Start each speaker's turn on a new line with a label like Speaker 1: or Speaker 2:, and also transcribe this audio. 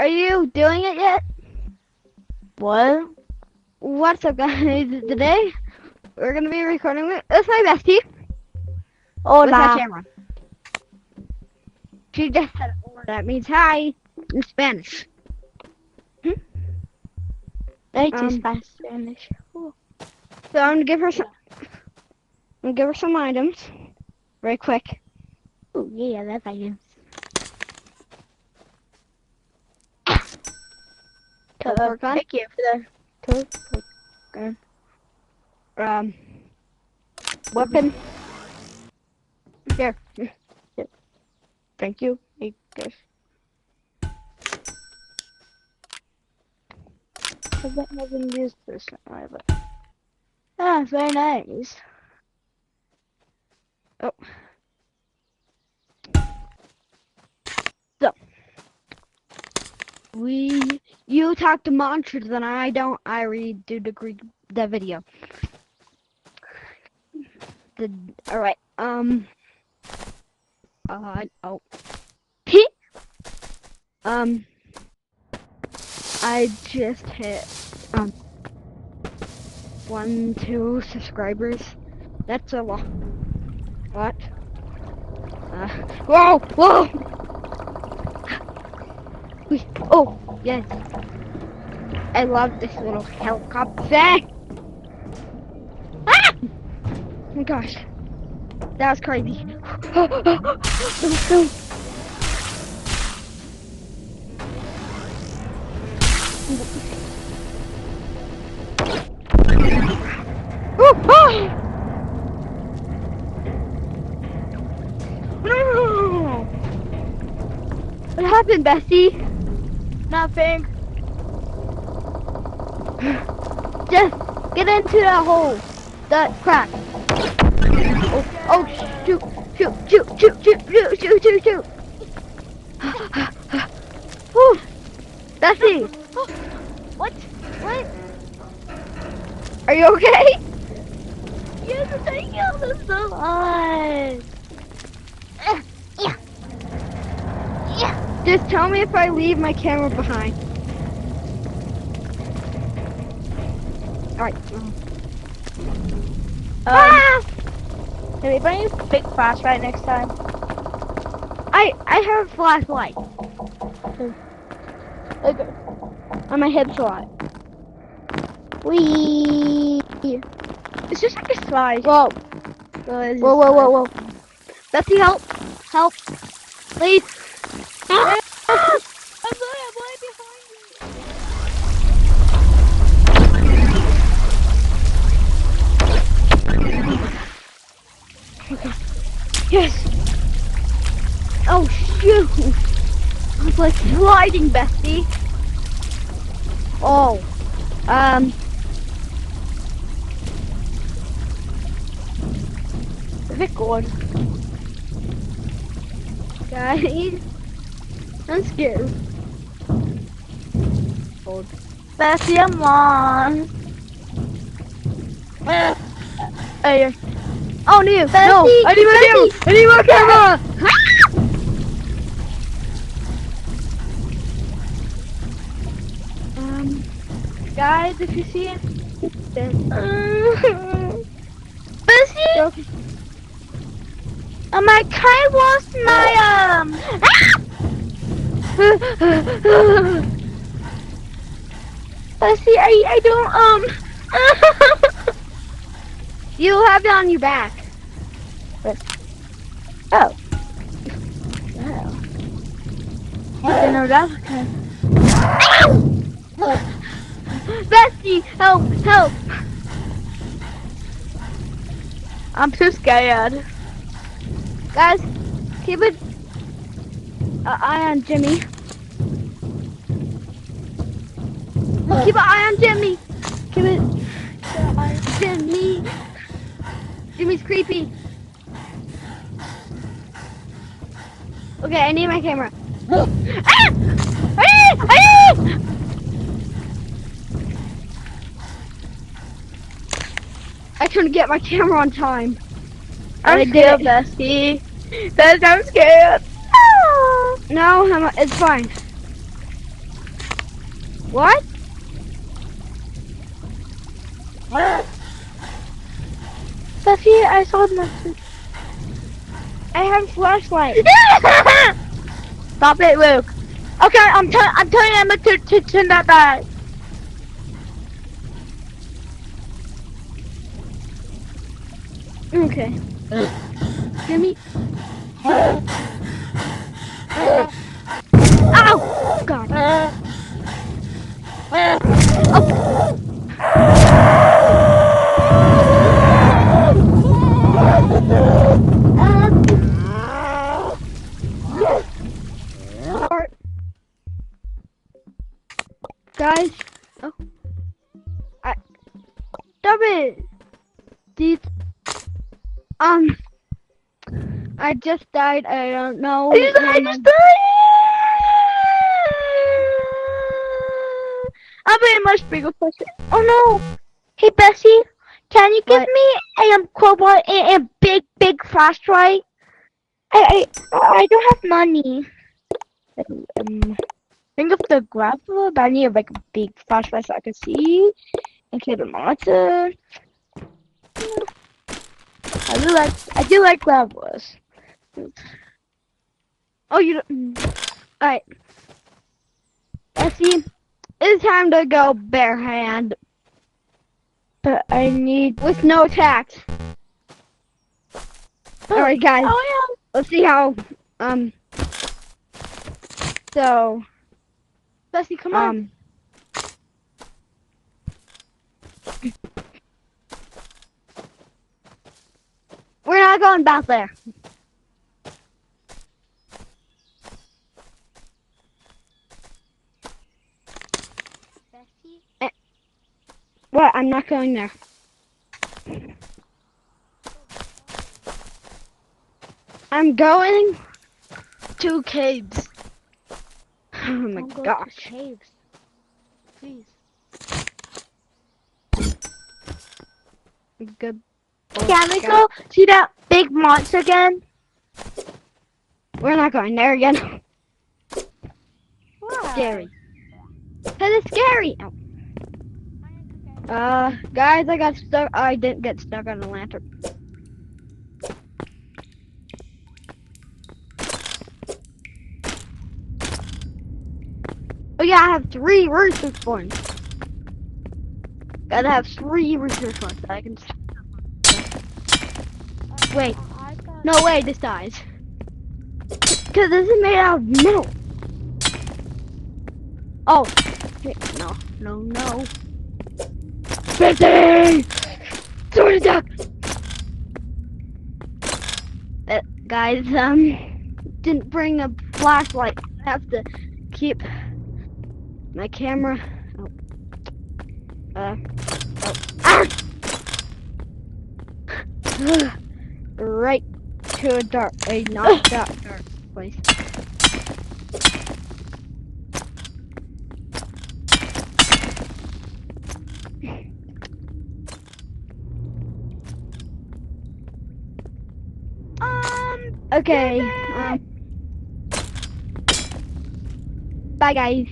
Speaker 1: Are you doing it yet?
Speaker 2: What?
Speaker 1: What's up, guys? Today we're gonna be recording with my bestie with my
Speaker 2: Hola.
Speaker 1: camera. She just said hola. That means hi in Spanish.
Speaker 2: That is
Speaker 1: Um,
Speaker 2: Spanish. Ooh.
Speaker 1: So I'm gonna give her some items, very quick.
Speaker 2: Ooh, yeah, that's items.
Speaker 1: Teleport gun.
Speaker 2: Thank you for the teleport gun.
Speaker 1: Weapon. Here.
Speaker 2: Thank you. I guess. I haven't used this now, but it's very nice.
Speaker 1: Oh. So you talk to monsters, and I don't. I redo the video. All right. Oh. I just hit 2 subscribers. That's a lot. What? Whoa! Whoa! Oh, yes. I love this little helicopter thing. Ah! Oh my gosh. That was crazy. Let's go. Oh, oh! No! What happened, Bessie?
Speaker 2: Nothing.
Speaker 1: Just get into that hole. That crack. Oh, shoot, shoot, shoot, shoot, shoot, shoot, shoot, shoot, shoot. Whew. Bessie,
Speaker 2: What? What?
Speaker 1: are you okay?
Speaker 2: Yes, I'm taking out the salon.
Speaker 1: Just tell me if I leave my camera behind. Alright.
Speaker 2: Can we bring a big flashlight next time?
Speaker 1: I have a flashlight
Speaker 2: Okay.
Speaker 1: on my hip slot.
Speaker 2: Wee. It's just like a slide.
Speaker 1: Whoa. Whoa. Bessie, help. Help. Please. Ah!
Speaker 2: I'm right behind
Speaker 1: Yes. Oh, shoot. I was like sliding, Bessie. Oh.
Speaker 2: Record.
Speaker 1: Guys, I'm scared.
Speaker 2: Hold. Bessie, I'm on. Hey.
Speaker 1: Oh, no.
Speaker 2: Bessie,
Speaker 1: No. I need my camera. I need my camera.
Speaker 2: Guys, if you see it, Bessie,
Speaker 1: Okay.
Speaker 2: I kind of lost my Bessie, I don't
Speaker 1: You have it on your back.
Speaker 2: Oh. I didn't know that was okay.
Speaker 1: Bessie, help, help.
Speaker 2: I'm too scared.
Speaker 1: Guys, keep an eye on Jimmy. Keep an eye on Jimmy. Keep it. Jimmy. Jimmy's creepy. Okay, I need my camera. Ah! I couldn't get my camera on time.
Speaker 2: I'm scared, Bessie. I'm scared.
Speaker 1: No, it's fine. What?
Speaker 2: Bessie, I saw the message. I have a flashlight.
Speaker 1: Stop it, Luke.
Speaker 2: Okay, I'm telling Emma to turn that back.
Speaker 1: Okay. Give me. Ow! God. Guys. Oh.
Speaker 2: Stop it.
Speaker 1: These. I just died. I don't know.
Speaker 2: I just died. I'm in much bigger question. Oh no. Hey Bessie, can you give
Speaker 1: What?
Speaker 2: me a crowbar and a big flashlight? I don't have money. Think of the grapple, but I need like a big flashlight so I can see and clear the monitor. I do like grapples.
Speaker 1: Oh, you don't. Alright. Essie, it's time to go bare hand
Speaker 2: But I need.
Speaker 1: with no attacks. Alright, guys.
Speaker 2: Oh
Speaker 1: Let's see how. So.
Speaker 2: Bessie, come on.
Speaker 1: We're not going back there. What? I'm not going there. I'm going to caves. Oh my
Speaker 2: Don't go to
Speaker 1: gosh.
Speaker 2: caves. Please.
Speaker 1: Good.
Speaker 2: Can we go see that big monster again?
Speaker 1: We're not going there again.
Speaker 2: Why?
Speaker 1: Scary. Cause it's scary. Guys, I got stuck. I didn't get stuck on the lantern. Oh yeah, I have 3 research points. Gotta have 3 research points that I can. Wait. No way, this dies. Cause this is made out of metal. Oh. Wait, no. Busy! Sword attack! Guys, didn't bring a flashlight. I have to keep my camera. Ah! Right to a not that dark place. Okay. Bye, guys.